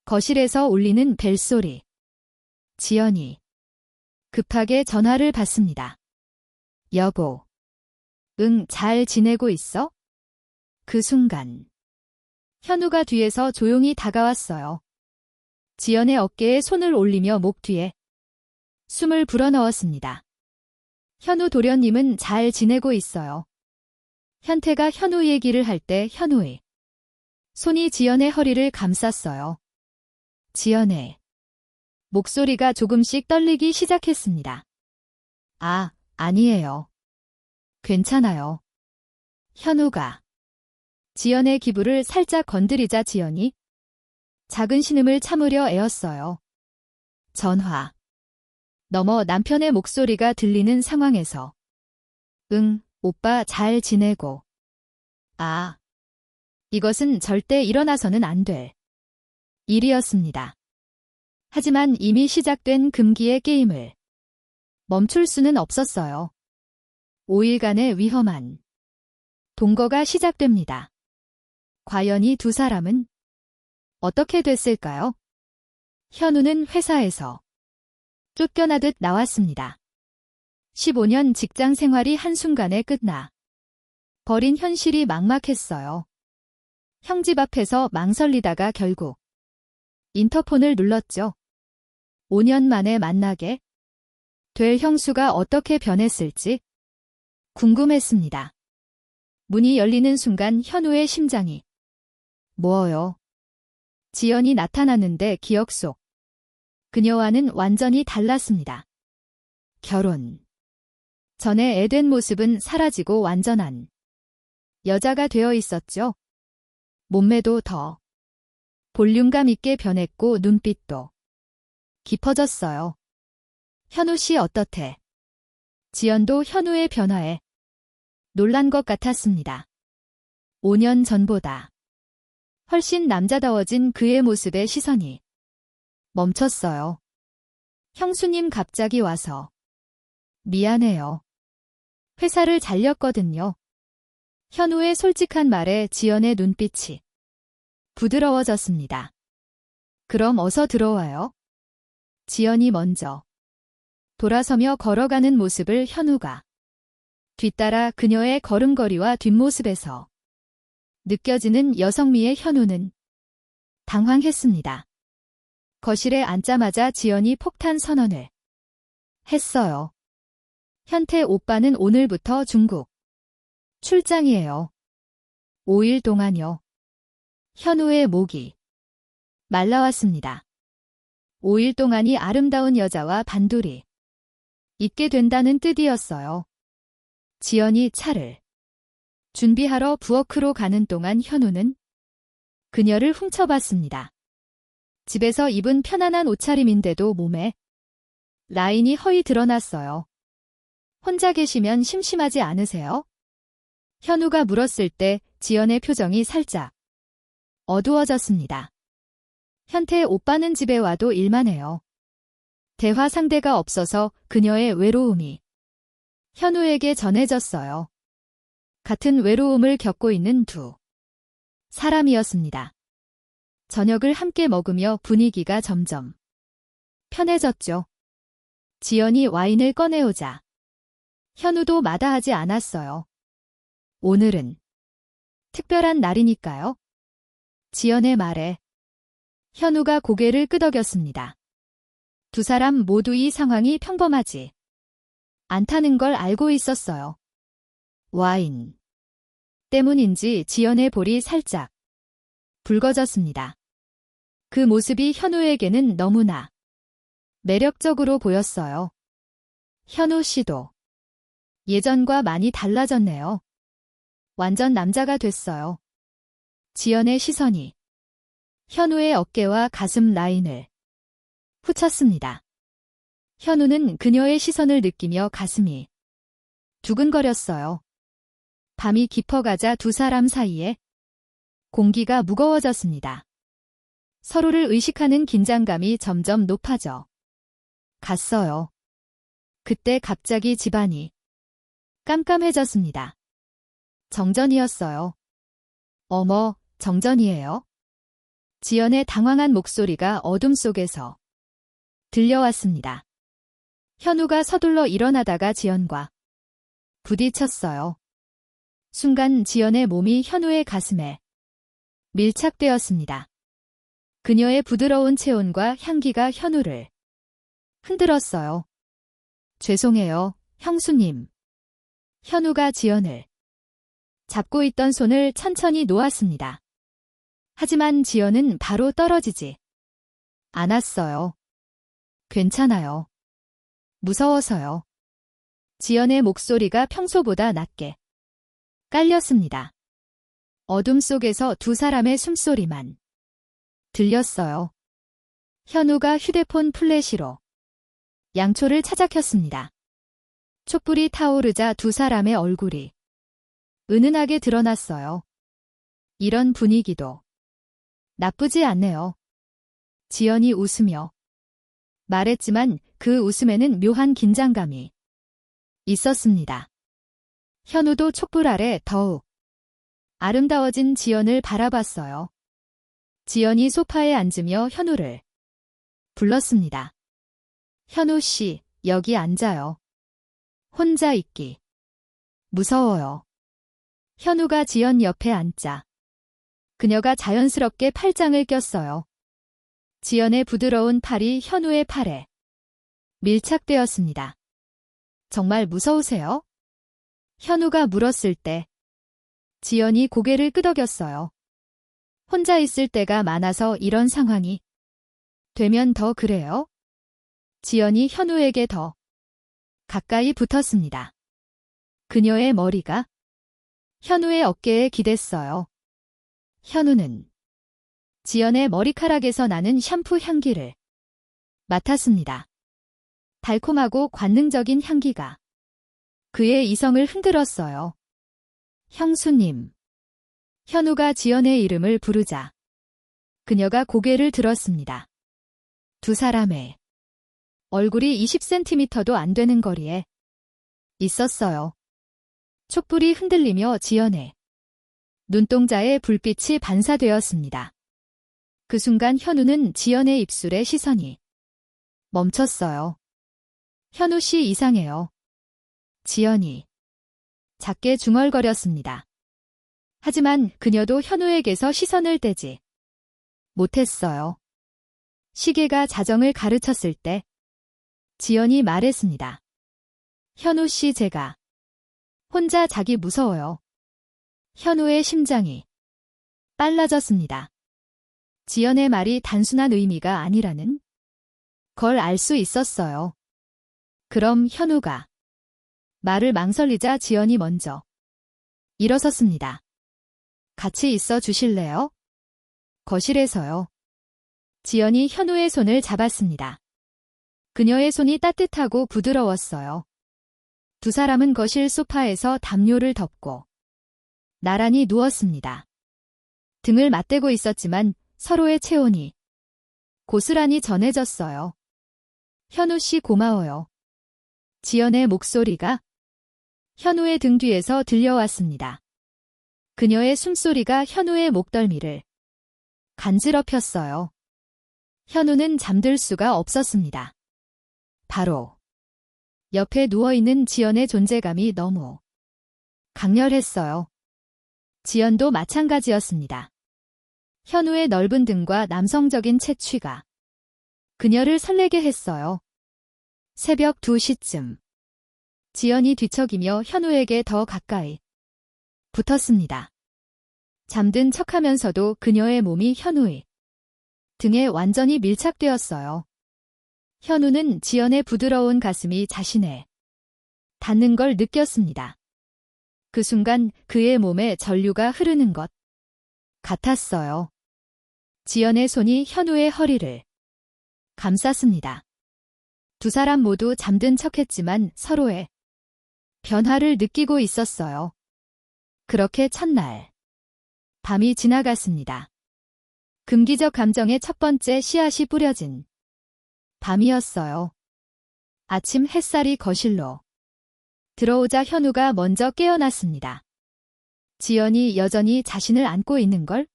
거실에서 울리는 벨소리. 지연이 급하게 전화를 받습니다. 여보. 응, 잘 지내고 있어? 그 순간 현우가 뒤에서 조용히 다가왔어요. 지연의 어깨에 손을 올리며 목 뒤에 숨을 불어넣었습니다. 현우 도련님은 잘 지내고 있어요. 현태가 현우 얘기를 할 때 현우의 손이 지연의 허리를 감쌌어요. 지연의 목소리가 조금씩 떨리기 시작했습니다. 아, 아니에요. 괜찮아요. 현우가 지연의 기부를 살짝 건드리자 지연이 작은 신음을 참으려 애었어요. 전화 너머 남편의 목소리가 들리는 상황에서 응, 오빠 잘 지내고. 아, 이것은 절대 일어나서는 안 될 일이었습니다. 하지만 이미 시작된 금기의 게임을 멈출 수는 없었어요. 5일간의 위험한 동거가 시작됩니다. 과연 이 두 사람은 어떻게 됐을까요? 현우는 회사에서 쫓겨나듯 나왔습니다. 15년 직장 생활이 한순간에 끝나 버린 현실이 막막했어요. 형 집 앞에서 망설이다가 결국 인터폰을 눌렀죠. 5년 만에 만나게 될 형수가 어떻게 변했을지 궁금했습니다. 문이 열리는 순간 현우의 심장이 뭐요? 지연이 나타났는데 기억 속 그녀와는 완전히 달랐습니다. 결혼 전에 애된 모습은 사라지고 완전한 여자가 되어 있었죠. 몸매도 더 볼륨감 있게 변했고 눈빛도 깊어졌어요. 현우 씨 어떻대? 지연도 현우의 변화에 놀란 것 같았습니다. 5년 전보다 훨씬 남자다워진 그의 모습에 시선이 멈췄어요. 형수님 갑자기 와서 미안해요. 회사를 잘렸거든요. 현우의 솔직한 말에 지연의 눈빛이 부드러워졌습니다. 그럼 어서 들어와요. 지연이 먼저 돌아서며 걸어가는 모습을 현우가 뒤따라 그녀의 걸음걸이와 뒷모습에서 느껴지는 여성미의 현우는 당황했습니다. 거실에 앉자마자 지연이 폭탄 선언을 했어요. 현태 오빠는 오늘부터 중국 출장이에요. 5일 동안요. 현우의 목이 말라왔습니다. 5일 동안이 아름다운 여자와 단둘이 있게 된다는 뜻이었어요. 지연이 차를 준비하러 부엌으로 가는 동안 현우는 그녀를 훔쳐봤습니다. 집에서 입은 편안한 옷차림인데도 몸에 라인이 허이 드러났어요. 혼자 계시면 심심하지 않으세요? 현우가 물었을 때 지연의 표정이 살짝 어두워졌습니다. 현태 오빠는 집에 와도 일만 해요. 대화 상대가 없어서 그녀의 외로움이 현우에게 전해졌어요. 같은 외로움을 겪고 있는 두 사람이었습니다. 저녁을 함께 먹으며 분위기가 점점 편해졌죠. 지연이 와인을 꺼내오자 현우도 마다하지 않았어요. 오늘은 특별한 날이니까요. 지연의 말에 현우가 고개를 끄덕였습니다. 두 사람 모두 이 상황이 평범하지 않다는 걸 알고 있었어요. 와인 때문인지 지연의 볼이 살짝 붉어졌습니다. 그 모습이 현우에게는 너무나 매력적으로 보였어요. 현우 씨도 예전과 많이 달라졌네요. 완전 남자가 됐어요. 지연의 시선이 현우의 어깨와 가슴 라인을 훑었습니다. 현우는 그녀의 시선을 느끼며 가슴이 두근거렸어요. 밤이 깊어가자 두 사람 사이에 공기가 무거워졌습니다. 서로를 의식하는 긴장감이 점점 높아져 갔어요. 그때 갑자기 집안이 깜깜해졌습니다. 정전이었어요. 어머, 정전이에요? 지연의 당황한 목소리가 어둠 속에서 들려왔습니다. 현우가 서둘러 일어나다가 지연과 부딪혔어요. 순간 지연의 몸이 현우의 가슴에 밀착되었습니다. 그녀의 부드러운 체온과 향기가 현우를 흔들었어요. 죄송해요, 형수님. 현우가 지연을 잡고 있던 손을 천천히 놓았습니다. 하지만 지연은 바로 떨어지지 않았어요. 괜찮아요. 무서워서요. 지연의 목소리가 평소보다 낮게 깔렸습니다. 어둠 속에서 두 사람의 숨소리만 들렸어요. 현우가 휴대폰 플래시로 양초를 찾아 켰습니다. 촛불이 타오르자 두 사람의 얼굴이 은은하게 드러났어요. 이런 분위기도 나쁘지 않네요. 지연이 웃으며 말했지만 그 웃음에는 묘한 긴장감이 있었습니다. 현우도 촛불 아래 더욱 아름다워진 지연을 바라봤어요. 지연이 소파에 앉으며 현우를 불렀습니다. 현우 씨, 여기 앉아요. 혼자 있기 무서워요. 현우가 지연 옆에 앉자 그녀가 자연스럽게 팔짱을 꼈어요. 지연의 부드러운 팔이 현우의 팔에 밀착되었습니다. 정말 무서우세요? 현우가 물었을 때 지연이 고개를 끄덕였어요. 혼자 있을 때가 많아서 이런 상황이 되면 더 그래요? 지연이 현우에게 더 가까이 붙었습니다. 그녀의 머리가 현우의 어깨에 기댔어요. 현우는 지연의 머리카락에서 나는 샴푸 향기를 맡았습니다. 달콤하고 관능적인 향기가 그의 이성을 흔들었어요. 형수님. 현우가 지연의 이름을 부르자 그녀가 고개를 들었습니다. 두 사람의 얼굴이 20cm도 안 되는 거리에 있었어요. 촛불이 흔들리며 지연의 눈동자에 불빛이 반사되었습니다. 그 순간 현우는 지연의 입술에 시선이 멈췄어요. 현우 씨 이상해요. 지연이 작게 중얼거렸습니다. 하지만 그녀도 현우에게서 시선을 떼지 못했어요. 시계가 자정을 가르쳤을 때 지연이 말했습니다. 현우 씨 제가 혼자 자기 무서워요. 현우의 심장이 빨라졌습니다. 지연의 말이 단순한 의미가 아니라는 걸 알 수 있었어요. 그럼 현우가 말을 망설이자 지연이 먼저 일어섰습니다. 같이 있어 주실래요? 거실에서요. 지연이 현우의 손을 잡았습니다. 그녀의 손이 따뜻하고 부드러웠어요. 두 사람은 거실 소파에서 담요를 덮고 나란히 누웠습니다. 등을 맞대고 있었지만 서로의 체온이 고스란히 전해졌어요. 현우 씨 고마워요. 지연의 목소리가 현우의 등 뒤에서 들려왔습니다. 그녀의 숨소리가 현우의 목덜미를 간지럽혔어요. 현우는 잠들 수가 없었습니다. 바로 옆에 누워있는 지연의 존재감이 너무 강렬했어요. 지연도 마찬가지였습니다. 현우의 넓은 등과 남성적인 채취가 그녀를 설레게 했어요. 새벽 2시쯤 지연이 뒤척이며 현우에게 더 가까이 붙었습니다. 잠든 척하면서도 그녀의 몸이 현우의 등에 완전히 밀착되었어요. 현우는 지연의 부드러운 가슴이 자신에 닿는 걸 느꼈습니다. 그 순간 그의 몸에 전류가 흐르는 것 같았어요. 지연의 손이 현우의 허리를 감쌌습니다. 두 사람 모두 잠든 척했지만 서로의 변화를 느끼고 있었어요. 그렇게 첫날 밤이 지나갔습니다. 금기적 감정의 첫 번째 씨앗이 뿌려진 밤이었어요. 아침 햇살이 거실로 들어오자 현우가 먼저 깨어났습니다. 지연이 여전히 자신을 안고 있는 걸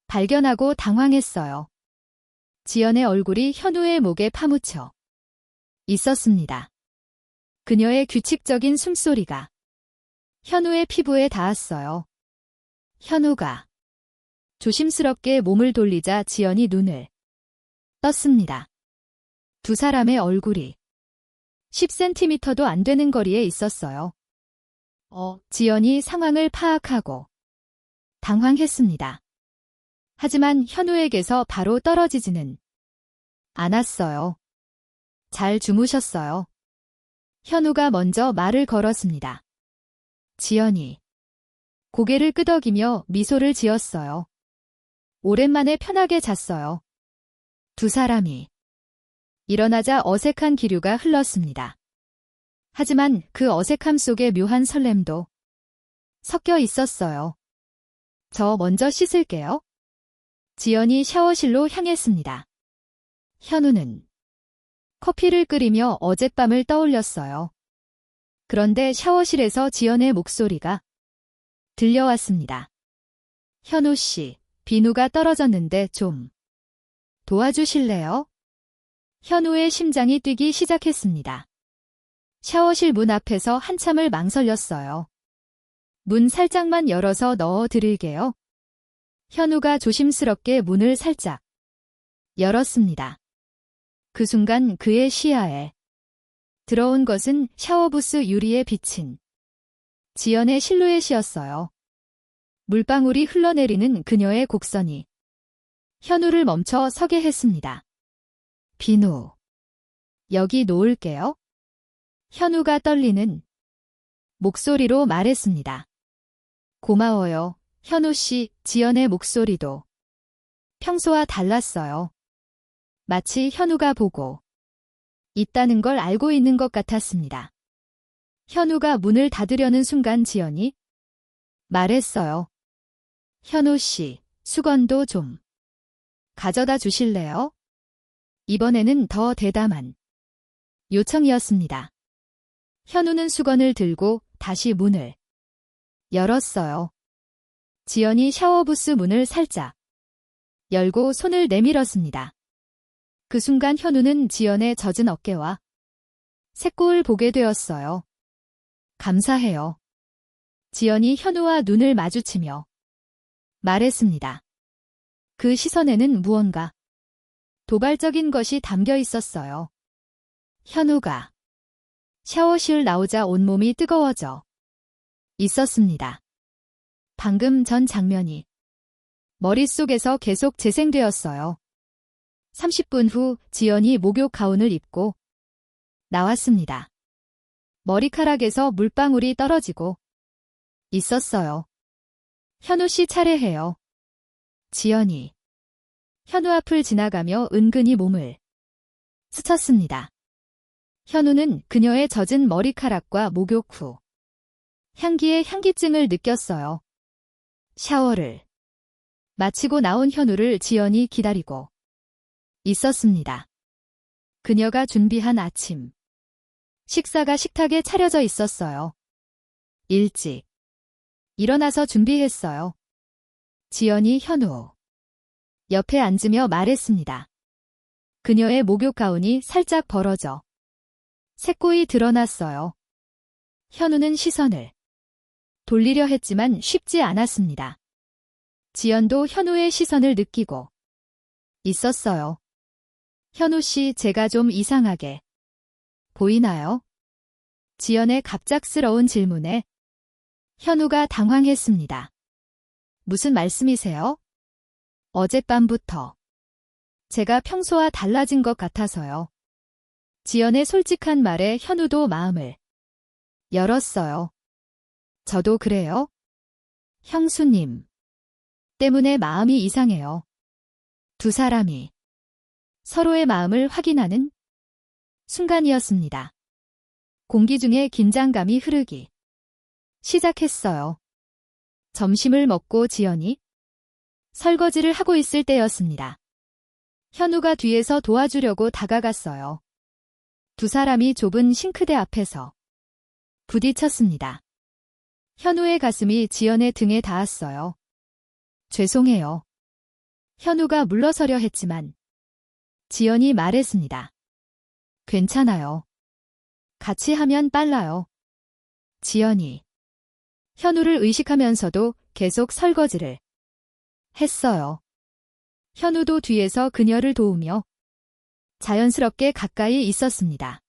발견하고 당황했어요. 지연의 얼굴이 현우의 목에 파묻혀 있었습니다. 그녀의 규칙적인 숨소리가 현우의 피부에 닿았어요. 현우가 조심스럽게 몸을 돌리자 지연이 눈을 떴습니다. 두 사람의 얼굴이 10cm도 안 되는 거리에 있었어요. 지연이 상황을 파악하고 당황했습니다. 하지만 현우에게서 바로 떨어지지는 않았어요. 잘 주무셨어요. 현우가 먼저 말을 걸었습니다. 지연이 고개를 끄덕이며 미소를 지었어요. 오랜만에 편하게 잤어요. 두 사람이 일어나자 어색한 기류가 흘렀습니다. 하지만 그 어색함 속에 묘한 설렘도 섞여 있었어요. 저 먼저 씻을게요. 지연이 샤워실로 향했습니다. 현우는 커피를 끓이며 어젯밤을 떠올렸어요. 그런데 샤워실에서 지연의 목소리가 들려왔습니다. 현우 씨, 비누가 떨어졌는데 좀 도와주실래요? 현우의 심장이 뛰기 시작했습니다. 샤워실 문 앞에서 한참을 망설였어요. 문 살짝만 열어서 넣어 드릴게요. 현우가 조심스럽게 문을 살짝 열었습니다. 그 순간 그의 시야에 들어온 것은 샤워부스 유리에 비친 지연의 실루엣이었어요. 물방울이 흘러내리는 그녀의 곡선이 현우를 멈춰 서게 했습니다. 비누, 여기 놓을게요. 현우가 떨리는 목소리로 말했습니다. 고마워요. 현우 씨, 지연의 목소리도 평소와 달랐어요. 마치 현우가 보고 있다는 걸 알고 있는 것 같았습니다. 현우가 문을 닫으려는 순간 지연이 말했어요. 현우 씨, 수건도 좀 가져다 주실래요? 이번에는 더 대담한 요청이었습니다. 현우는 수건을 들고 다시 문을 열었어요. 지연이 샤워부스 문을 살짝 열고 손을 내밀었습니다. 그 순간 현우는 지연의 젖은 어깨와 새꼬을 보게 되었어요. 감사해요. 지연이 현우와 눈을 마주치며 말했습니다. 그 시선에는 무언가 도발적인 것이 담겨 있었어요. 현우가 샤워실 나오자 온몸이 뜨거워져 있었습니다. 방금 전 장면이 머릿속에서 계속 재생되었어요. 30분 후 지연이 목욕 가운을 입고 나왔습니다. 머리카락에서 물방울이 떨어지고 있었어요. 현우 씨 차례예요. 지연이 현우 앞을 지나가며 은근히 몸을 스쳤습니다. 현우는 그녀의 젖은 머리카락과 목욕 후 향기의 향기증을 느꼈어요. 샤워를 마치고 나온 현우를 지연이 기다리고 있었습니다. 그녀가 준비한 아침 식사가 식탁에 차려져 있었어요. 일찍 일어나서 준비했어요. 지연이 현우 옆에 앉으며 말했습니다. 그녀의 목욕 가운이 살짝 벌어져 새꼬이 드러났어요. 현우는 시선을 돌리려 했지만 쉽지 않았습니다. 지연도 현우의 시선을 느끼고 있었어요. 현우 씨, 제가 좀 이상하게 보이나요? 지연의 갑작스러운 질문에 현우가 당황했습니다. 무슨 말씀이세요? 어젯밤부터 제가 평소와 달라진 것 같아서요. 지연의 솔직한 말에 현우도 마음을 열었어요. 저도 그래요? 형수님 때문에 마음이 이상해요. 두 사람이 서로의 마음을 확인하는 순간이었습니다. 공기 중에 긴장감이 흐르기 시작했어요. 점심을 먹고 지연이 설거지를 하고 있을 때였습니다. 현우가 뒤에서 도와주려고 다가갔어요. 두 사람이 좁은 싱크대 앞에서 부딪혔습니다. 현우의 가슴이 지연의 등에 닿았어요. 죄송해요. 현우가 물러서려 했지만 지연이 말했습니다. 괜찮아요. 같이 하면 빨라요. 지연이 현우를 의식하면서도 계속 설거지를 했어요. 현우도 뒤에서 그녀를 도우며 자연스럽게 가까이 있었습니다.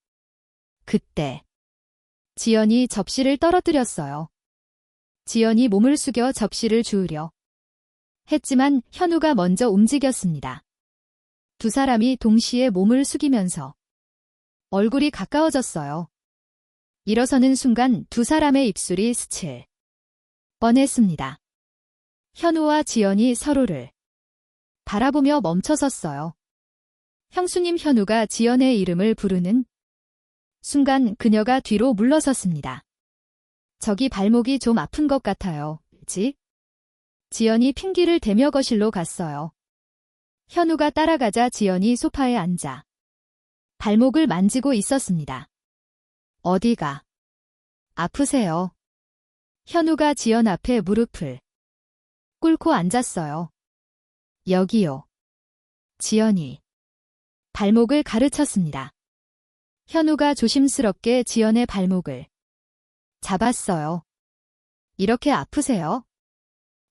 그때 지연이 접시를 떨어뜨렸어요. 지연이 몸을 숙여 접시를 주우려 했지만 현우가 먼저 움직였습니다. 두 사람이 동시에 몸을 숙이면서 얼굴이 가까워졌어요. 일어서는 순간 두 사람의 입술이 스칠 뻔했습니다. 현우와 지연이 서로를 바라보며 멈춰섰어요. 형수님. 현우가 지연의 이름을 부르는 순간 그녀가 뒤로 물러섰습니다. 저기 발목이 좀 아픈 것 같아요. 지연이 핑계를 대며 거실로 갔어요. 현우가 따라가자 지연이 소파에 앉아 발목을 만지고 있었습니다. 어디가 아프세요? 현우가 지연 앞에 무릎을 꿇고 앉았어요. 여기요. 지연이 발목을 가르쳤습니다. 현우가 조심스럽게 지연의 발목을 잡았어요. 이렇게 아프세요?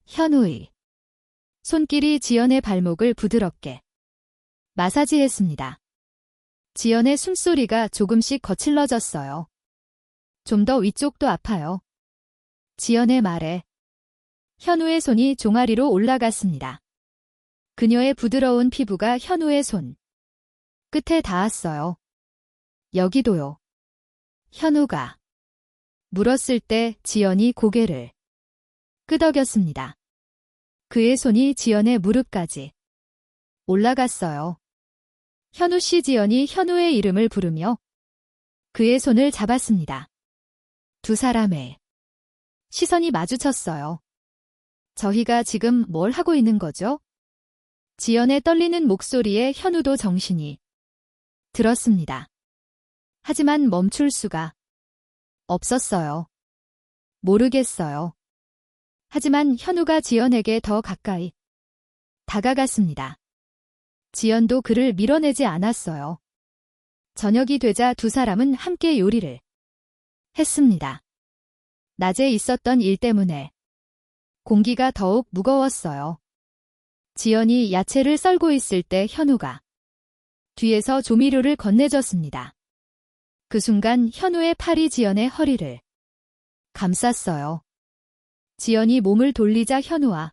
현우의 손길이 지연의 발목을 부드럽게 마사지했습니다. 지연의 숨소리가 조금씩 거칠러졌어요. 좀 더 위쪽도 아파요. 지연의 말에 현우의 손이 종아리로 올라갔습니다. 그녀의 부드러운 피부가 현우의 손 끝에 닿았어요. 여기도요. 현우가 물었을 때 지연이 고개를 끄덕였습니다. 그의 손이 지연의 무릎까지 올라갔어요. 현우 씨. 지연이 현우의 이름을 부르며 그의 손을 잡았습니다. 두 사람의 시선이 마주쳤어요. 저희가 지금 뭘 하고 있는 거죠? 지연의 떨리는 목소리에 현우도 정신이 들었습니다. 하지만 멈출 수가 없었어요. 모르겠어요. 하지만 현우가 지연에게 더 가까이 다가갔습니다. 지연도 그를 밀어내지 않았어요. 저녁이 되자 두 사람은 함께 요리를 했습니다. 낮에 있었던 일 때문에 공기가 더욱 무거웠어요. 지연이 야채를 썰고 있을 때 현우가 뒤에서 조미료를 건네줬습니다. 그 순간 현우의 팔이 지연의 허리를 감쌌어요. 지연이 몸을 돌리자 현우와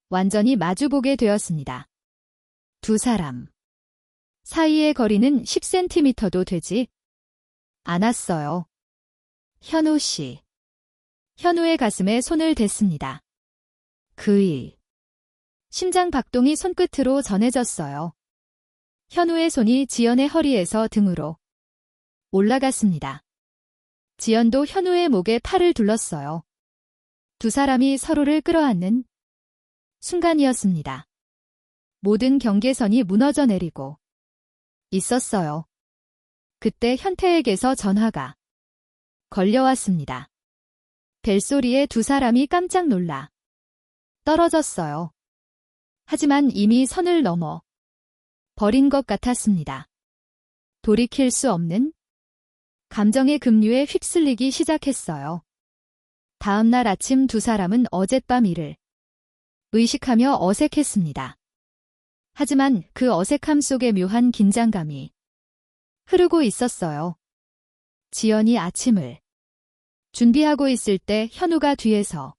완전히 마주보게 되었습니다. 두 사람 사이의 거리는 10cm도 되지 않았어요. 현우 씨. 현우의 가슴에 손을 댔습니다. 그의 심장 박동이 손끝으로 전해졌어요. 현우의 손이 지연의 허리에서 등으로 올라갔습니다. 지연도 현우의 목에 팔을 둘렀어요. 두 사람이 서로를 끌어안는 순간이었습니다. 모든 경계선이 무너져 내리고 있었어요. 그때 현태에게서 전화가 걸려왔습니다. 벨소리에 두 사람이 깜짝 놀라 떨어졌어요. 하지만 이미 선을 넘어 버린 것 같았습니다. 돌이킬 수 없는 감정의 급류에 휩쓸리기 시작했어요. 다음 날 아침 두 사람은 어젯밤 일을 의식하며 어색했습니다. 하지만 그 어색함 속에 묘한 긴장감이 흐르고 있었어요. 지연이 아침을 준비하고 있을 때 현우가 뒤에서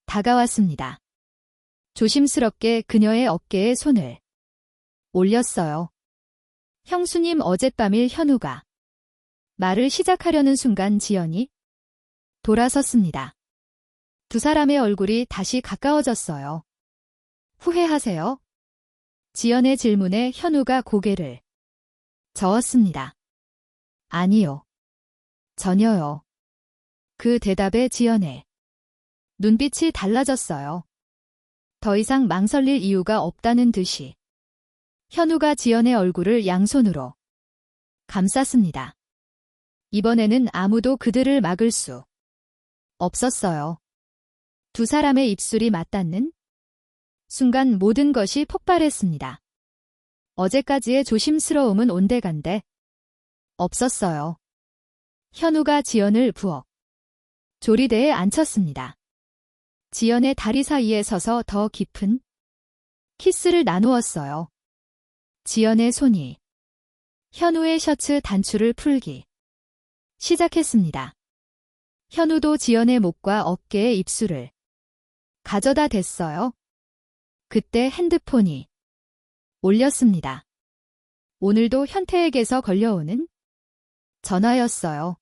다가왔습니다. 조심스럽게 그녀의 어깨에 손을 올렸어요. 형수님. 어젯밤일. 현우가 말을 시작하려는 순간 지연이 돌아섰습니다. 두 사람의 얼굴이 다시 가까워졌어요. 후회하세요? 지연의 질문에 현우가 고개를 저었습니다. 아니요. 전혀요. 그 대답에 지연의 눈빛이 달라졌어요. 더 이상 망설일 이유가 없다는 듯이 현우가 지연의 얼굴을 양손으로 감쌌습니다. 이번에는 아무도 그들을 막을 수 없었어요. 두 사람의 입술이 맞닿는 순간 모든 것이 폭발했습니다. 어제까지의 조심스러움은 온데간데 없었어요. 현우가 지연을 부엌 조리대에 앉혔습니다. 지연의 다리 사이에 서서 더 깊은 키스를 나누었어요. 지연의 손이 현우의 셔츠 단추를 풀기 시작했습니다. 현우도 지연의 목과 어깨에 입술을 가져다 댔어요. 그때 핸드폰이 울렸습니다. 오늘도 현태에게서 걸려오는 전화였어요.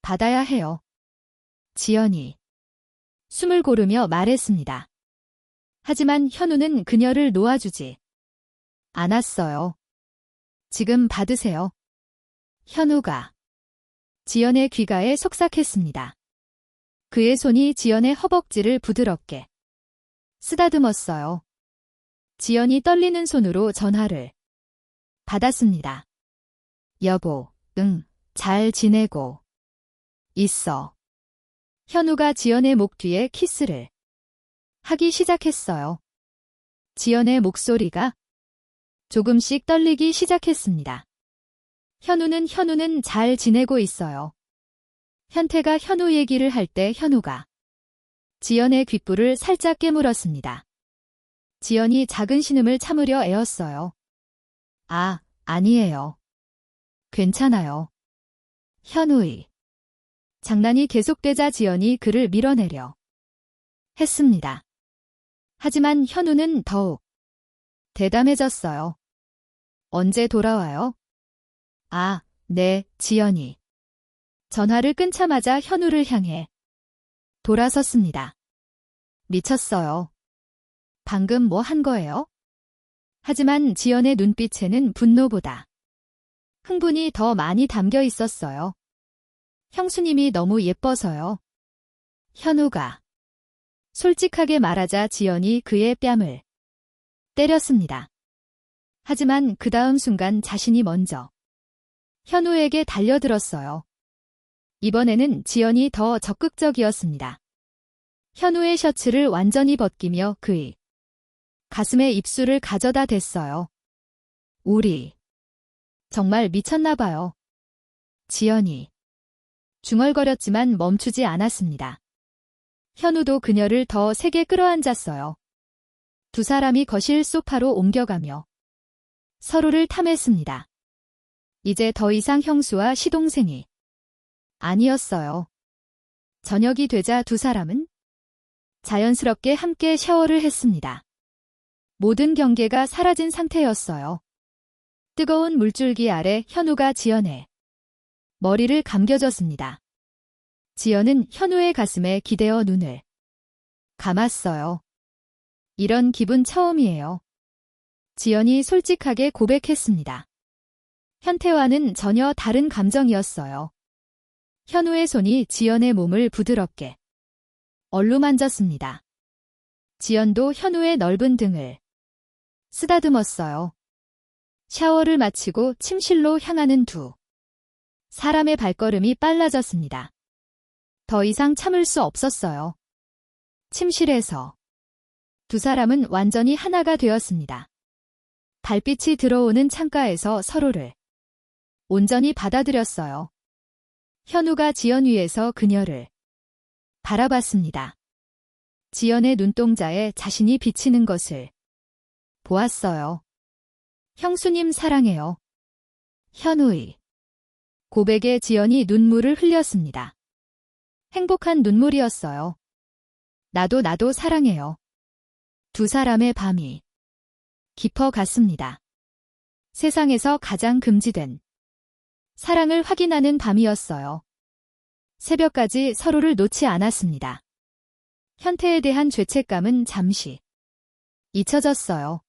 받아야 해요. 지연이 숨을 고르며 말했습니다. 하지만 현우는 그녀를 놓아주지 않았어요. 지금 받으세요. 현우가 지연의 귓가에 속삭했습니다. 그의 손이 지연의 허벅지를 부드럽게 쓰다듬었어요. 지연이 떨리는 손으로 전화를 받았습니다. 여보, 응, 잘 지내고 있어. 현우가 지연의 목 뒤에 키스를 하기 시작했어요. 지연의 목소리가 조금씩 떨리기 시작했습니다. 현우는 잘 지내고 있어요. 현태가 현우 얘기를 할 때 현우가 지연의 귓불을 살짝 깨물었습니다. 지연이 작은 신음을 참으려 애었어요. 아니에요. 괜찮아요. 현우의 장난이 계속되자 지연이 그를 밀어내려 했습니다. 하지만 현우는 더욱 대담해졌어요. 언제 돌아와요? 네, 지연이. 전화를 끊자마자 현우를 향해 돌아섰습니다. 미쳤어요. 방금 뭐 한 거예요? 하지만 지연의 눈빛에는 분노보다 흥분이 더 많이 담겨 있었어요. 형수님이 너무 예뻐서요. 현우가 솔직하게 말하자 지연이 그의 뺨을 때렸습니다. 하지만 그 다음 순간 자신이 먼저 현우에게 달려들었어요. 이번에는 지연이 더 적극적이었습니다. 현우의 셔츠를 완전히 벗기며 그의 가슴에 입술을 가져다 댔어요. 우리 정말 미쳤나 봐요. 지연이 중얼거렸지만 멈추지 않았습니다. 현우도 그녀를 더 세게 끌어안았어요. 두 사람이 거실 소파로 옮겨가며 서로를 탐했습니다. 이제 더 이상 형수와 시동생이 아니었어요. 저녁이 되자 두 사람은 자연스럽게 함께 샤워를 했습니다. 모든 경계가 사라진 상태였어요. 뜨거운 물줄기 아래 현우가 지연의 머리를 감겨줬습니다. 지연은 현우의 가슴에 기대어 눈을 감았어요. 이런 기분 처음이에요. 지연이 솔직하게 고백했습니다. 현태와는 전혀 다른 감정이었어요. 현우의 손이 지연의 몸을 부드럽게 얼루만졌습니다. 지연도 현우의 넓은 등을 쓰다듬었어요. 샤워를 마치고 침실로 향하는 두 사람의 발걸음이 빨라졌습니다. 더 이상 참을 수 없었어요. 침실에서 두 사람은 완전히 하나가 되었습니다. 달빛이 들어오는 창가에서 서로를 온전히 받아들였어요. 현우가 지연 위에서 그녀를 바라봤습니다. 지연의 눈동자에 자신이 비치는 것을 보았어요. 형수님 사랑해요. 현우의 고백에 지연이 눈물을 흘렸습니다. 행복한 눈물이었어요. 나도 사랑해요. 두 사람의 밤이 깊어갔습니다. 세상에서 가장 금지된 사랑을 확인하는 밤이었어요. 새벽까지 서로를 놓지 않았습니다. 현태에 대한 죄책감은 잠시 잊혀졌어요.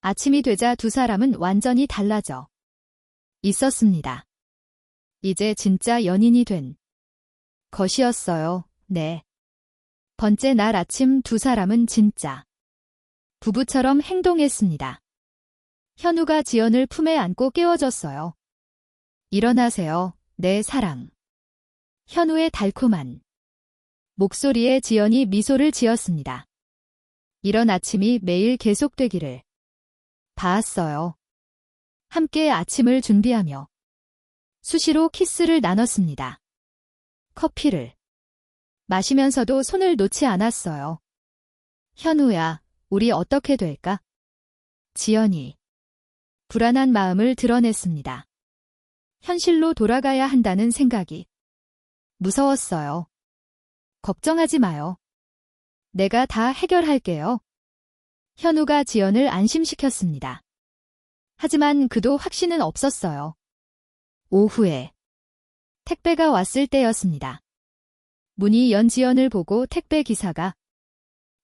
아침이 되자 두 사람은 완전히 달라져 있었습니다. 이제 진짜 연인이 된 것이었어요. 네. 번째 날 아침 두 사람은 진짜 부부처럼 행동했습니다. 현우가 지연을 품에 안고 깨워줬어요. 일어나세요, 내 사랑. 현우의 달콤한 목소리에 지연이 미소를 지었습니다. 이런 아침이 매일 계속되기를 바았어요. 함께 아침을 준비하며 수시로 키스를 나눴습니다. 커피를 마시면서도 손을 놓지 않았어요. 현우야, 우리 어떻게 될까? 지연이 불안한 마음을 드러냈습니다. 현실로 돌아가야 한다는 생각이 무서웠어요. 걱정하지 마요. 내가 다 해결할게요. 현우가 지연을 안심시켰습니다. 하지만 그도 확신은 없었어요. 오후에 택배가 왔을 때였습니다. 문이 연 지연을 보고 택배 기사가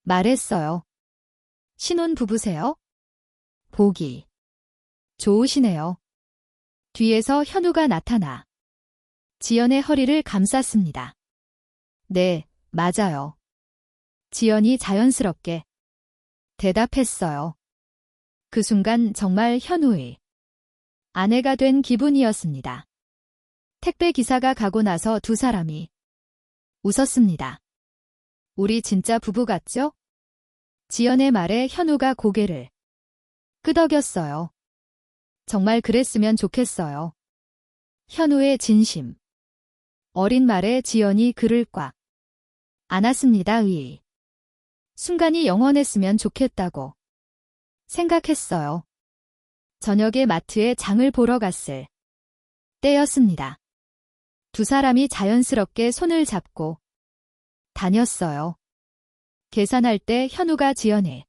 말했어요. 신혼 부부세요? 보기 좋으시네요. 뒤에서 현우가 나타나 지연의 허리를 감쌌습니다. 네, 맞아요. 지연이 자연스럽게 대답했어요. 그 순간 정말 현우의 아내가 된 기분이었습니다. 택배 기사가 가고 나서 두 사람이 웃었습니다. 우리 진짜 부부 같죠? 지연의 말에 현우가 고개를 끄덕였어요. 정말 그랬으면 좋겠어요. 현우의 진심. 어린 말에 지연이 그를 꽉 안았습니다. 순간이 영원했으면 좋겠다고 생각했어요. 저녁에 마트에 장을 보러 갔을 때였습니다. 두 사람이 자연스럽게 손을 잡고 다녔어요. 계산할 때 현우가 지연의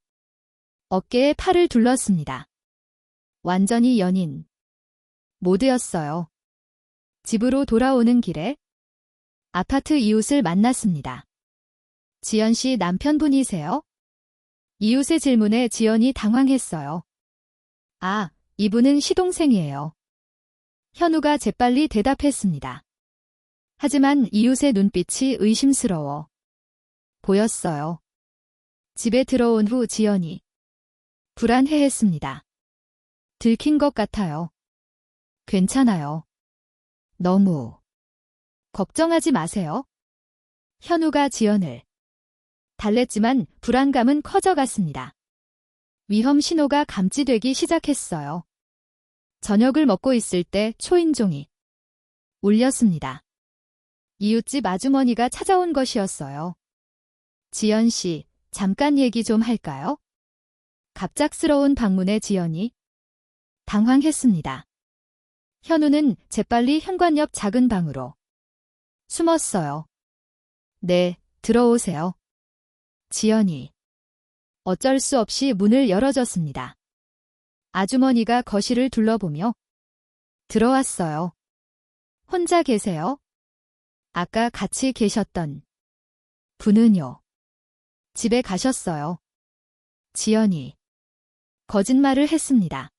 어깨에 팔을 둘렀습니다. 완전히 연인 모드였어요. 집으로 돌아오는 길에 아파트 이웃을 만났습니다. 지연 씨 남편분이세요? 이웃의 질문에 지연이 당황했어요. 아, 이분은 시동생이에요. 현우가 재빨리 대답했습니다. 하지만 이웃의 눈빛이 의심스러워 보였어요. 집에 들어온 후 지연이 불안해했습니다. 들킨 것 같아요. 괜찮아요. 너무 걱정하지 마세요. 현우가 지연을 달랬지만 불안감은 커져갔습니다. 위험 신호가 감지되기 시작했어요. 저녁을 먹고 있을 때 초인종이 울렸습니다. 이웃집 아주머니가 찾아온 것이었어요. 지연 씨, 잠깐 얘기 좀 할까요? 갑작스러운 방문에 지연이 당황했습니다. 현우는 재빨리 현관 옆 작은 방으로 숨었어요. 네, 들어오세요. 지연이 어쩔 수 없이 문을 열어줬습니다. 아주머니가 거실을 둘러보며 들어왔어요. 혼자 계세요? 아까 같이 계셨던 분은요? 집에 가셨어요. 지연이 거짓말을 했습니다.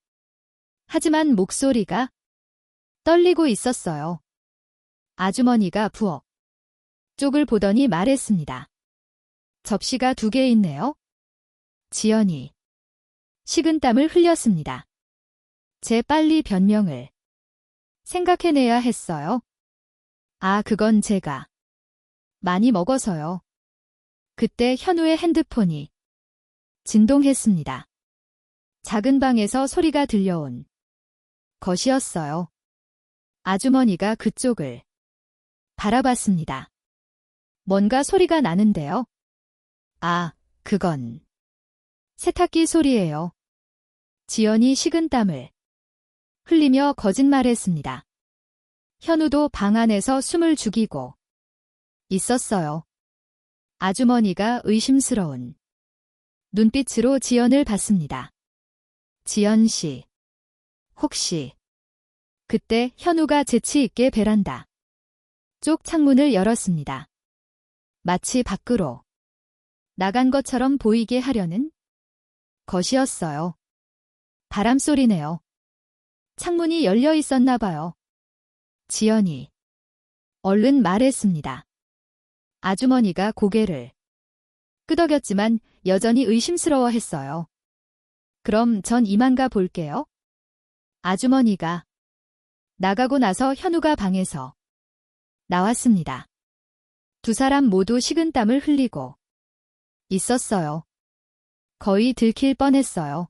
하지만 목소리가 떨리고 있었어요. 아주머니가 부엌 쪽을 보더니 말했습니다. 접시가 2개 있네요. 지연이 식은땀을 흘렸습니다. 재빨리 변명을 생각해내야 했어요. 아, 그건 제가 많이 먹어서요. 그때 현우의 핸드폰이 진동했습니다. 작은 방에서 소리가 들려온 것이었어요. 아주머니가 그쪽을 바라봤습니다. 뭔가 소리가 나는데요. 아, 그건 세탁기 소리예요. 지연이 식은땀을 흘리며 거짓말했습니다. 현우도 방 안에서 숨을 죽이고 있었어요. 아주머니가 의심스러운 눈빛으로 지연을 봤습니다. 지연 씨, 혹시 그때 현우가 재치 있게 베란다 쪽 창문을 열었습니다. 마치 밖으로 나간 것처럼 보이게 하려는 것이었어요. 바람소리네요. 창문이 열려 있었나 봐요. 지연이 얼른 말했습니다. 아주머니가 고개를 끄덕였지만 여전히 의심스러워했어요. 그럼 전 이만 가 볼게요. 아주머니가 나가고 나서 현우가 방에서 나왔습니다. 두 사람 모두 식은땀을 흘리고 있었어요. 거의 들킬 뻔했어요.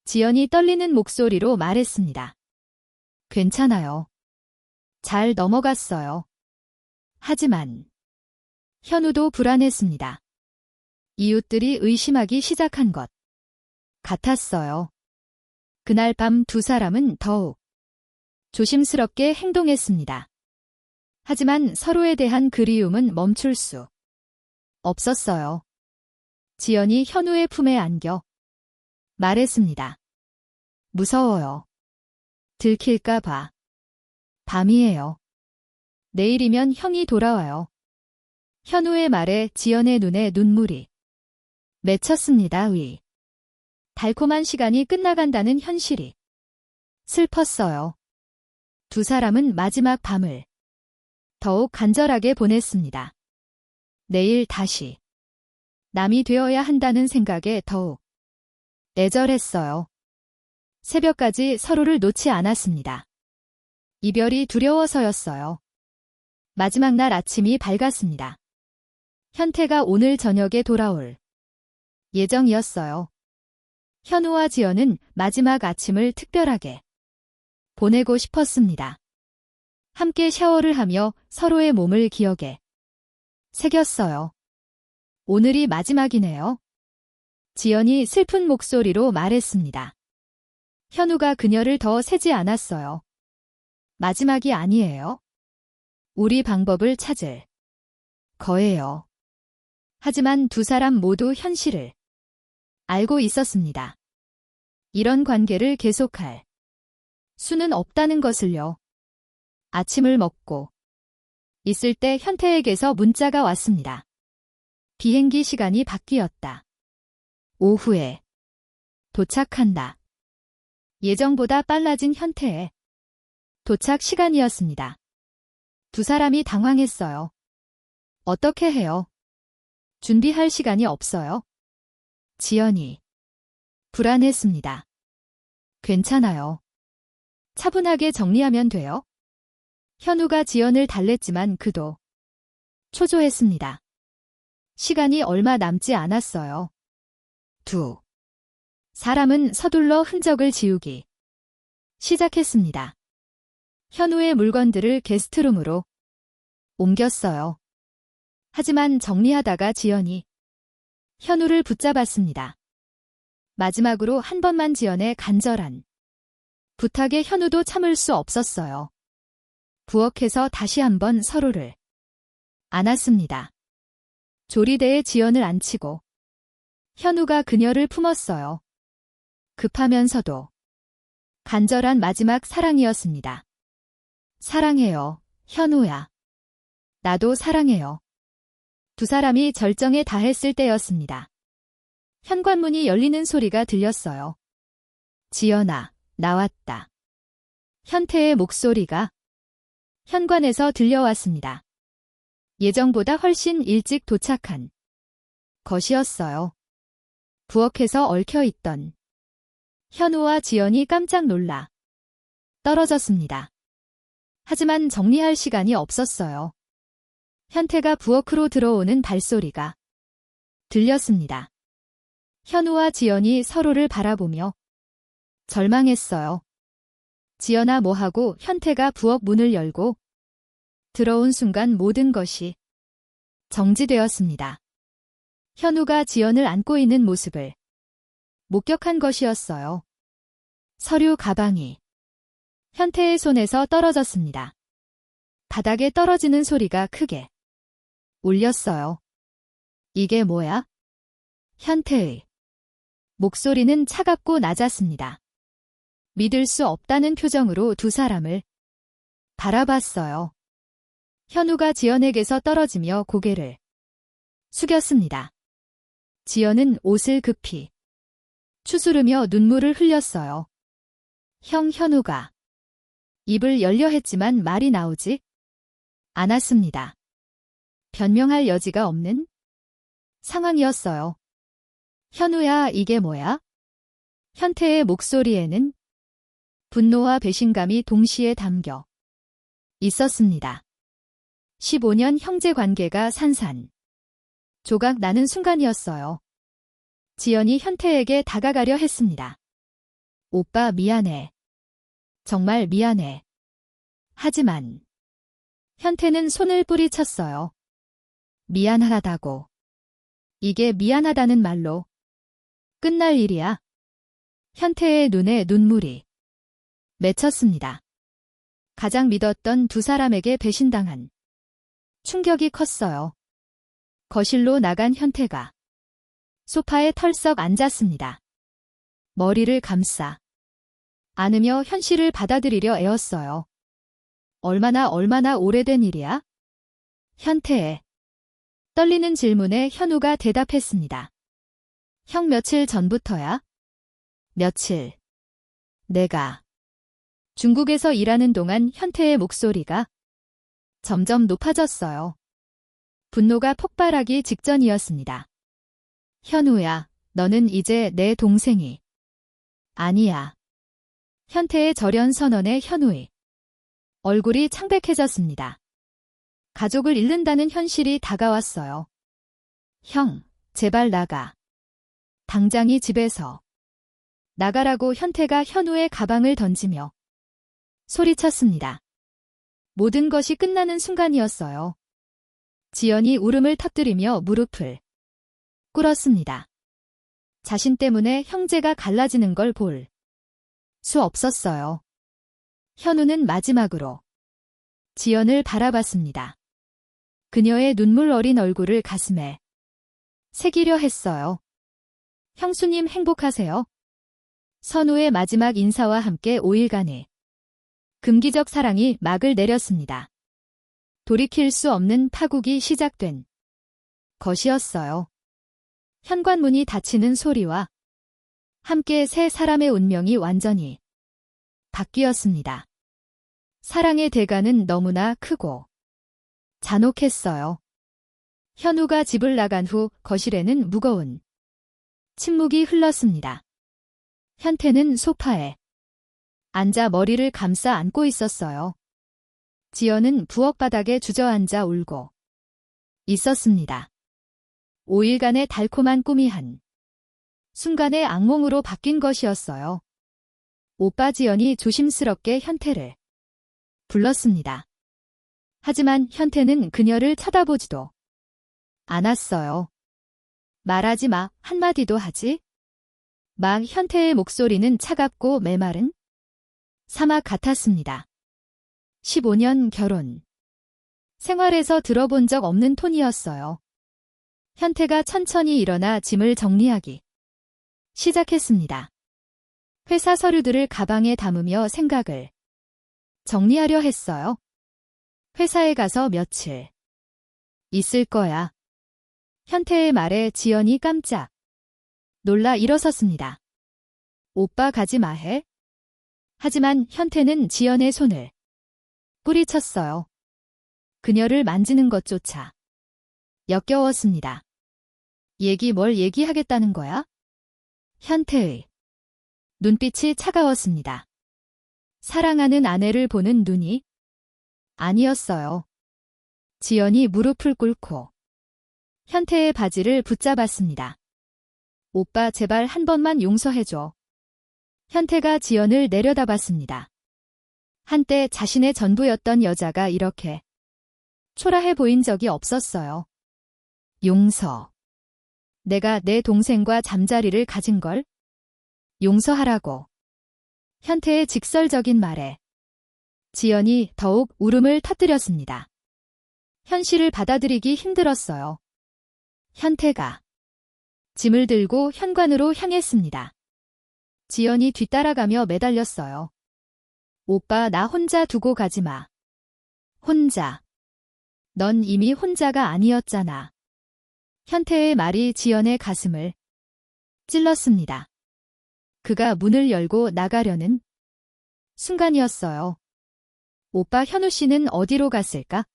지연이 떨리는 목소리로 말했습니다. 괜찮아요. 잘 넘어갔어요. 하지만 현우도 불안했습니다. 이웃들이 의심하기 시작한 것 같았어요. 그날 밤 두 사람은 더욱 조심스럽게 행동했습니다. 하지만 서로에 대한 그리움은 멈출 수 없었어요. 지연이 현우의 품에 안겨 말했습니다. 무서워요. 들킬까 봐. 밤이에요. 내일이면 형이 돌아와요. 현우의 말에 지연의 눈에 눈물이 맺혔습니다. 달콤한 시간이 끝나간다는 현실이 슬펐어요. 두 사람은 마지막 밤을 더욱 간절하게 보냈습니다. 내일 다시 남이 되어야 한다는 생각에 더욱 애절했어요. 새벽까지 서로를 놓지 않았습니다. 이별이 두려워서였어요. 마지막 날 아침이 밝았습니다. 현태가 오늘 저녁에 돌아올 예정이었어요. 현우와 지연은 마지막 아침을 특별하게 보내고 싶었습니다. 함께 샤워를 하며 서로의 몸을 기억에 새겼어요. 오늘이 마지막이네요. 지연이 슬픈 목소리로 말했습니다. 현우가 그녀를 더 세지 않았어요. 마지막이 아니에요. 우리 방법을 찾을 거예요. 하지만 두 사람 모두 현실을 알고 있었습니다. 이런 관계를 계속할 수는 없다는 것을요. 아침을 먹고 있을 때 현태에게서 문자가 왔습니다. 비행기 시간이 바뀌었다. 오후에 도착한다. 예정보다 빨라진 현태의 도착 시간이었습니다. 두 사람이 당황했어요. 어떻게 해요? 준비할 시간이 없어요. 지연이 불안했습니다. 괜찮아요. 차분하게 정리하면 돼요. 현우가 지연을 달랬지만 그도 초조했습니다. 시간이 얼마 남지 않았어요. 두 사람은 서둘러 흔적을 지우기 시작했습니다. 현우의 물건들을 게스트룸으로 옮겼어요. 하지만 정리하다가 지연이 현우를 붙잡았습니다. 마지막으로 한 번만 지연의 간절한 부탁에 현우도 참을 수 없었어요. 부엌에서 다시 한번 서로를 안았습니다. 조리대에 지연을 앉히고 현우가 그녀를 품었어요. 급하면서도 간절한 마지막 사랑이었습니다. 사랑해요, 현우야. 나도 사랑해요. 두 사람이 절정에 다했을 때였습니다. 현관문이 열리는 소리가 들렸어요. 지연아, 나왔다. 현태의 목소리가 현관에서 들려왔습니다. 예정보다 훨씬 일찍 도착한 것이었어요. 부엌에서 얽혀있던 현우와 지연이 깜짝 놀라 떨어졌습니다. 하지만 정리할 시간이 없었어요. 현태가 부엌으로 들어오는 발소리가 들렸습니다. 현우와 지연이 서로를 바라보며 절망했어요. 지연아 뭐하고? 현태가 부엌 문을 열고 들어온 순간 모든 것이 정지되었습니다. 현우가 지연을 안고 있는 모습을 목격한 것이었어요. 서류 가방이 현태의 손에서 떨어졌습니다. 바닥에 떨어지는 소리가 크게 울렸어요. 이게 뭐야? 현태의 목소리는 차갑고 낮았습니다. 믿을 수 없다는 표정으로 두 사람을 바라봤어요. 현우가 지연에게서 떨어지며 고개를 숙였습니다. 지연은 옷을 급히 추스르며 눈물을 흘렸어요. 현우가 입을 열려 했지만 말이 나오지 않았습니다. 변명할 여지가 없는 상황이었어요. 현우야, 이게 뭐야? 현태의 목소리에는 분노와 배신감이 동시에 담겨 있었습니다. 15년 형제 관계가 산산 조각 나는 순간이었어요. 지연이 현태에게 다가가려 했습니다. 오빠 미안해. 정말 미안해. 하지만 현태는 손을 뿌리쳤어요. 미안하다고. 이게 미안하다는 말로 끝날 일이야. 현태의 눈에 눈물이 맺혔습니다. 가장 믿었던 두 사람에게 배신당한 충격이 컸어요. 거실로 나간 현태가 소파에 털썩 앉았습니다. 머리를 감싸 안으며 현실을 받아들이려 애웠어요. 얼마나 오래된 일이야? 현태의 떨리는 질문에 현우가 대답했습니다. 형 며칠 전부터야? 며칠. 내가 중국에서 일하는 동안 현태의 목소리가 점점 높아졌어요. 분노가 폭발하기 직전이었습니다. 현우야, 너는 이제 내 동생이 아니야. 현태의 절연 선언에 현우의 얼굴이 창백해졌습니다. 가족을 잃는다는 현실이 다가왔어요. 형, 제발 나가. 당장이 집에서 나가라고 현태가 현우의 가방을 던지며 소리쳤습니다. 모든 것이 끝나는 순간이었어요. 지연이 울음을 터뜨리며 무릎을 꿇었습니다. 자신 때문에 형제가 갈라지는 걸 볼 수 없었어요. 현우는 마지막으로 지연을 바라봤습니다. 그녀의 눈물 어린 얼굴을 가슴에 새기려 했어요. 형수님 행복하세요? 선우의 마지막 인사와 함께 5일간의 금기적 사랑이 막을 내렸습니다. 돌이킬 수 없는 파국이 시작된 것이었어요. 현관문이 닫히는 소리와 함께 세 사람의 운명이 완전히 바뀌었습니다. 사랑의 대가는 너무나 크고 잔혹했어요. 현우가 집을 나간 후 거실에는 무거운 침묵이 흘렀습니다. 현태는 소파에 앉아 머리를 감싸 안고 있었어요. 지연은 부엌 바닥에 주저앉아 울고 있었습니다. 5일간의 달콤한 꿈이 한 순간에 악몽으로 바뀐 것이었어요. 오빠 지연이 조심스럽게 현태를 불렀습니다. 하지만 현태는 그녀를 쳐다보지도 않았어요. 말하지 마, 한마디도 하지 마. 현태의 목소리는 차갑고 메마른 사막 같았습니다. 15년 결혼 생활에서 들어본 적 없는 톤이었어요. 현태가 천천히 일어나 짐을 정리하기 시작했습니다. 회사 서류들을 가방에 담으며 생각을 정리하려 했어요. 회사에 가서 며칠 있을 거야. 현태의 말에 지연이 깜짝 놀라 일어섰습니다. 오빠 가지 마 해. 하지만 현태는 지연의 손을 뿌리쳤어요. 그녀를 만지는 것조차 역겨웠습니다. 뭘 얘기하겠다는 거야? 현태의 눈빛이 차가웠습니다. 사랑하는 아내를 보는 눈이 아니었어요. 지연이 무릎을 꿇고 현태의 바지를 붙잡았습니다. 오빠 제발 한 번만 용서해줘. 현태가 지연을 내려다봤습니다. 한때 자신의 전부였던 여자가 이렇게 초라해 보인 적이 없었어요. 용서. 내가 내 동생과 잠자리를 가진 걸 용서하라고. 현태의 직설적인 말에 지연이 더욱 울음을 터뜨렸습니다. 현실을 받아들이기 힘들었어요. 현태가 짐을 들고 현관으로 향했습니다. 지연이 뒤따라가며 매달렸어요. 오빠 나 혼자 두고 가지 마. 혼자. 넌 이미 혼자가 아니었잖아. 현태의 말이 지연의 가슴을 찔렀습니다. 그가 문을 열고 나가려는 순간이었어요. 오빠 현우 씨는 어디로 갔을까?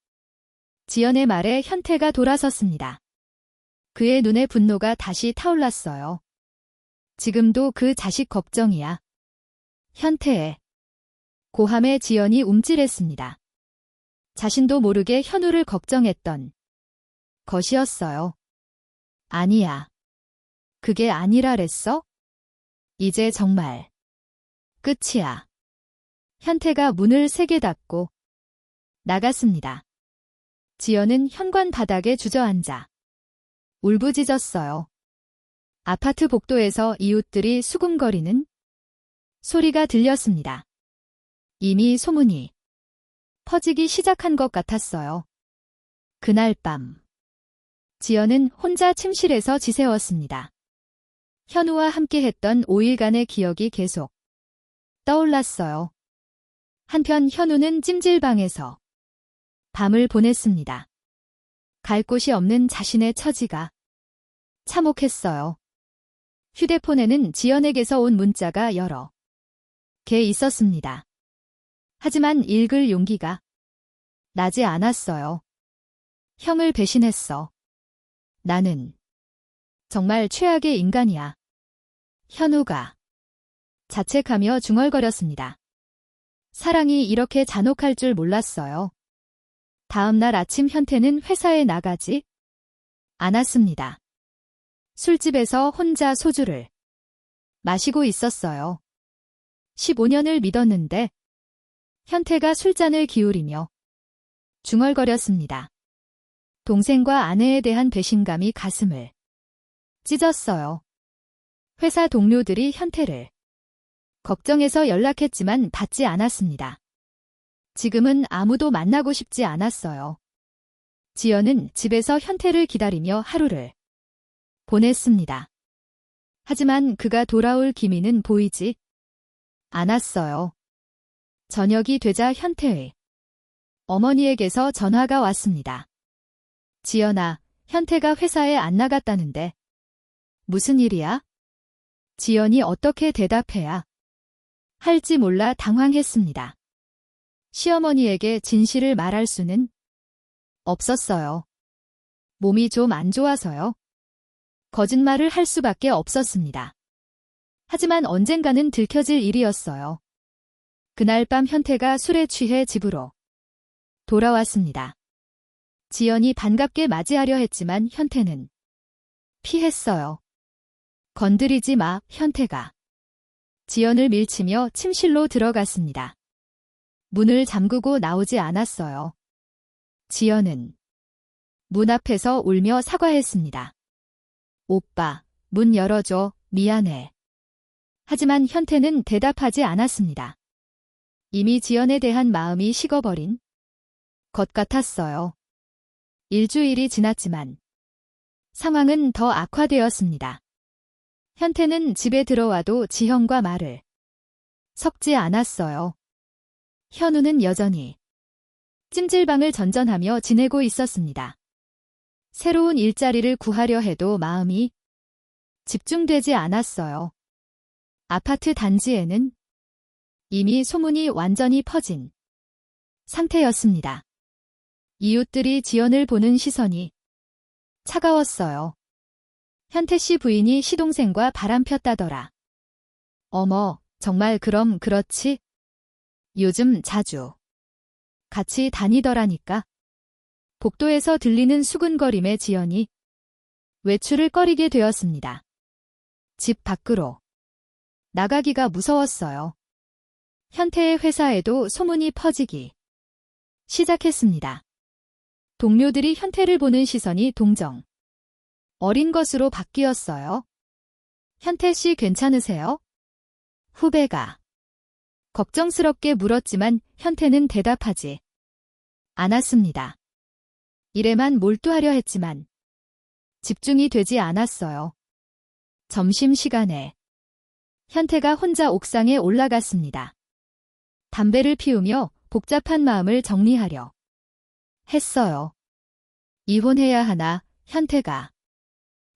지연의 말에 현태가 돌아섰습니다. 그의 눈에 분노가 다시 타올랐어요. 지금도 그 자식 걱정이야. 현태의 고함에 지연이 움찔했습니다. 자신도 모르게 현우를 걱정했던 것이었어요. 아니야. 그게 아니라랬어? 이제 정말 끝이야. 현태가 문을 세게 닫고 나갔습니다. 지연은 현관 바닥에 주저앉아 울부짖었어요. 아파트 복도에서 이웃들이 수군거리는 소리가 들렸습니다. 이미 소문이 퍼지기 시작한 것 같았어요. 그날 밤, 지연은 혼자 침실에서 지새웠습니다. 현우와 함께했던 5일간의 기억이 계속 떠올랐어요. 한편 현우는 찜질방에서 밤을 보냈습니다. 갈 곳이 없는 자신의 처지가 참혹했어요. 휴대폰에는 지연에게서 온 문자가 여러 개 있었습니다. 하지만 읽을 용기가 나지 않았어요. 형을 배신했어. 나는 정말 최악의 인간이야. 현우가 자책하며 중얼거렸습니다. 사랑이 이렇게 잔혹할 줄 몰랐어요. 다음 날 아침 현태는 회사에 나가지 않았습니다. 술집에서 혼자 소주를 마시고 있었어요. 15년을 믿었는데 현태가 술잔을 기울이며 중얼거렸습니다. 동생과 아내에 대한 배신감이 가슴을 찢었어요. 회사 동료들이 현태를 걱정해서 연락했지만 받지 않았습니다. 지금은 아무도 만나고 싶지 않았어요. 지연은 집에서 현태를 기다리며 하루를 보냈습니다. 하지만 그가 돌아올 기미는 보이지 않았어요. 저녁이 되자 현태의 어머니에게서 전화가 왔습니다. 지연아, 현태가 회사에 안 나갔다는데 무슨 일이야? 지연이 어떻게 대답해야 할지 몰라 당황했습니다. 시어머니에게 진실을 말할 수는 없었어요. 몸이 좀 안 좋아서요. 거짓말을 할 수밖에 없었습니다. 하지만 언젠가는 들켜질 일이었어요. 그날 밤 현태가 술에 취해 집으로 돌아왔습니다. 지연이 반갑게 맞이하려 했지만 현태는 피했어요. 건드리지 마, 현태가 지연을 밀치며 침실로 들어갔습니다. 문을 잠그고 나오지 않았어요. 지연은 문 앞에서 울며 사과했습니다. 오빠, 문 열어줘, 미안해. 하지만 현태는 대답하지 않았습니다. 이미 지연에 대한 마음이 식어버린 것 같았어요. 일주일이 지났지만 상황은 더 악화되었습니다. 현태는 집에 들어와도 지형과 말을 섞지 않았어요. 현우는 여전히 찜질방을 전전하며 지내고 있었습니다. 새로운 일자리를 구하려 해도 마음이 집중되지 않았어요. 아파트 단지에는 이미 소문이 완전히 퍼진 상태였습니다. 이웃들이 지연을 보는 시선이 차가웠어요. 현태 씨 부인이 시동생과 바람 폈다더라. 어머, 정말 그럼 그렇지? 요즘 자주 같이 다니더라니까. 복도에서 들리는 수근거림에 지연이 외출을 꺼리게 되었습니다. 집 밖으로 나가기가 무서웠어요. 현태의 회사에도 소문이 퍼지기 시작했습니다. 동료들이 현태를 보는 시선이 동정 어린 것으로 바뀌었어요. 현태 씨 괜찮으세요? 후배가 걱정스럽게 물었지만 현태는 대답하지 않았습니다. 일에만 몰두하려 했지만 집중이 되지 않았어요. 점심시간에 현태가 혼자 옥상에 올라갔습니다. 담배를 피우며 복잡한 마음을 정리하려 했어요. 이혼해야 하나, 현태가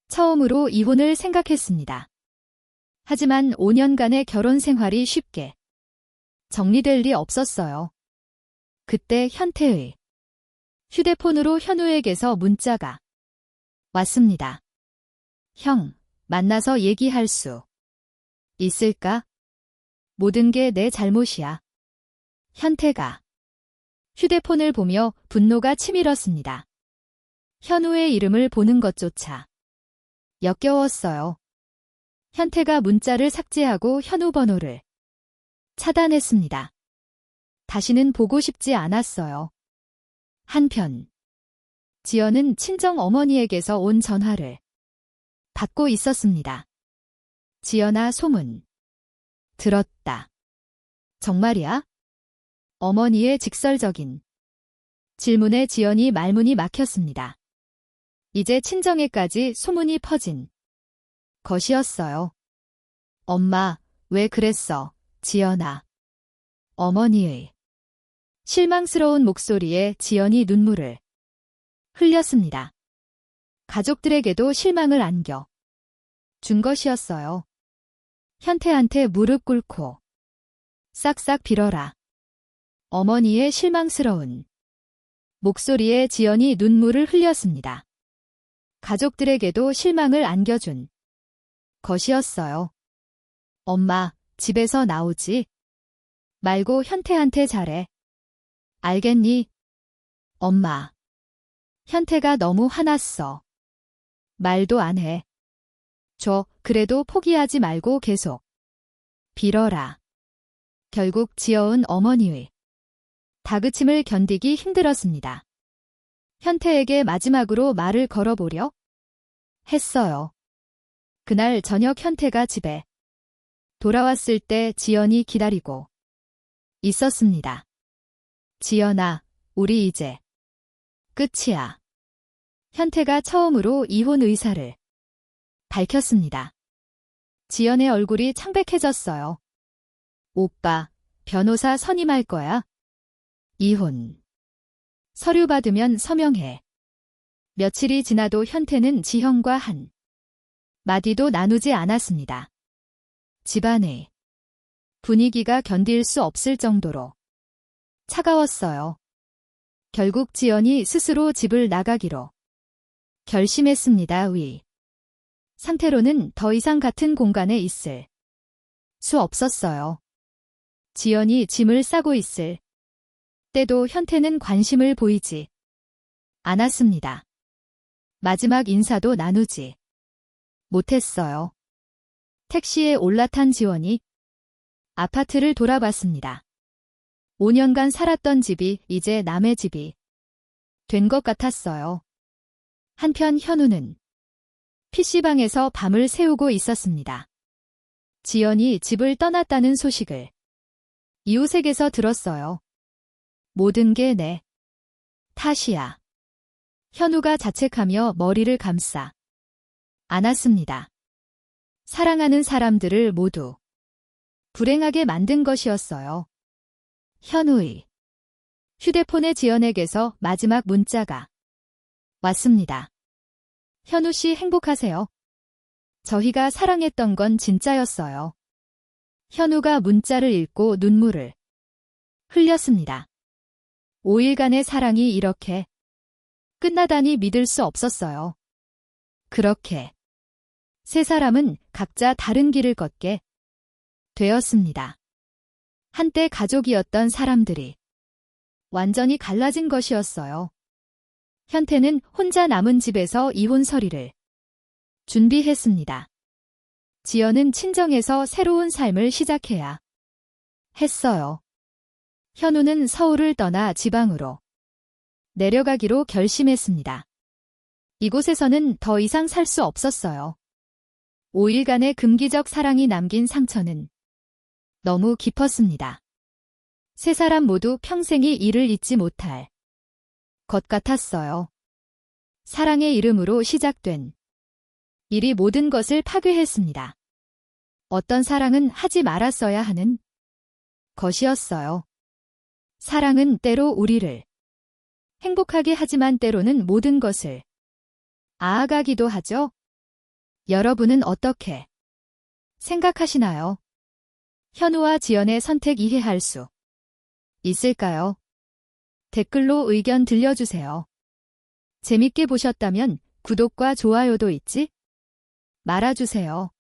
처음으로 이혼을 생각했습니다. 하지만 5년간의 결혼 생활이 쉽게 정리될 리 없었어요. 그때 현태의 휴대폰으로 현우에게서 문자가 왔습니다. 형, 만나서 얘기할 수 있을까? 모든 게 내 잘못이야. 현태가 휴대폰을 보며 분노가 치밀었습니다. 현우의 이름을 보는 것조차 역겨웠어요. 현태가 문자를 삭제하고 현우 번호를 차단했습니다. 다시는 보고 싶지 않았어요. 한편 지연은 친정 어머니에게서 온 전화를 받고 있었습니다. 지연아, 소문 들었다. 정말이야? 어머니의 직설적인 질문에 지연이 말문이 막혔습니다. 이제 친정에까지 소문이 퍼진 것이었어요. 엄마, 왜 그랬어, 지연아? 어머니의 실망스러운 목소리에 지연이 눈물을 흘렸습니다. 가족들에게도 실망을 안겨 준 것이었어요. 현태한테 무릎 꿇고 싹싹 빌어라. 어머니의 실망스러운 목소리에 지연이 눈물을 흘렸습니다. 가족들에게도 실망을 안겨준 것이었어요. 엄마, 집에서 나오지 말고 현태한테 잘해. 알겠니? 엄마. 현태가 너무 화났어. 말도 안 해. 그래도 포기하지 말고 계속 빌어라. 결국 지어온 어머니의 다그침을 견디기 힘들었습니다. 현태에게 마지막으로 말을 걸어보려 했어요. 그날 저녁 현태가 집에 돌아왔을 때 지연이 기다리고 있었습니다. 지연아, 우리 이제 끝이야. 현태가 처음으로 이혼 의사를 밝혔습니다. 지연의 얼굴이 창백해졌어요. 오빠, 변호사 선임할 거야? 이혼 서류 받으면 서명해. 며칠이 지나도 현태는 지형과 한 마디도 나누지 않았습니다. 집안의 분위기가 견딜 수 없을 정도로 차가웠어요. 결국 지연이 스스로 집을 나가기로 결심했습니다. 상태로는 더 이상 같은 공간에 있을 수 없었어요. 지연이 짐을 싸고 있을 때도 현태는 관심을 보이지 않았습니다. 마지막 인사도 나누지 못했어요. 택시에 올라탄 지원이 아파트를 돌아봤습니다. 5년간 살았던 집이 이제 남의 집이 된 것 같았어요. 한편 현우는 PC방에서 밤을 새우고 있었습니다. 지연이 집을 떠났다는 소식을 이웃에게서 들었어요. 모든 게 내 탓이야. 현우가 자책하며 머리를 감싸 안았습니다. 사랑하는 사람들을 모두 불행하게 만든 것이었어요. 현우의 휴대폰에 지연에게서 마지막 문자가 왔습니다. 현우 씨 행복하세요? 저희가 사랑했던 건 진짜였어요. 현우가 문자를 읽고 눈물을 흘렸습니다. 5일간의 사랑이 이렇게 끝나다니 믿을 수 없었어요. 그렇게 세 사람은 각자 다른 길을 걷게 되었습니다. 한때 가족이었던 사람들이 완전히 갈라진 것이었어요. 현태는 혼자 남은 집에서 이혼 서류를 준비했습니다. 지연은 친정에서 새로운 삶을 시작해야 했어요. 현우는 서울을 떠나 지방으로 내려가기로 결심했습니다. 이곳에서는 더 이상 살 수 없었어요. 5일간의 금기적 사랑이 남긴 상처는 너무 깊었습니다. 세 사람 모두 평생이 이를 잊지 못할 것 같았어요. 사랑의 이름으로 시작된 일이 모든 것을 파괴했습니다. 어떤 사랑은 하지 말았어야 하는 것이었어요. 사랑은 때로 우리를 행복하게 하지만 때로는 모든 것을 앗아가기도 하죠. 여러분은 어떻게 생각하시나요? 현우와 지연의 선택 이해할 수 있을까요? 댓글로 의견 들려주세요. 재밌게 보셨다면 구독과 좋아요도 잊지 말아주세요.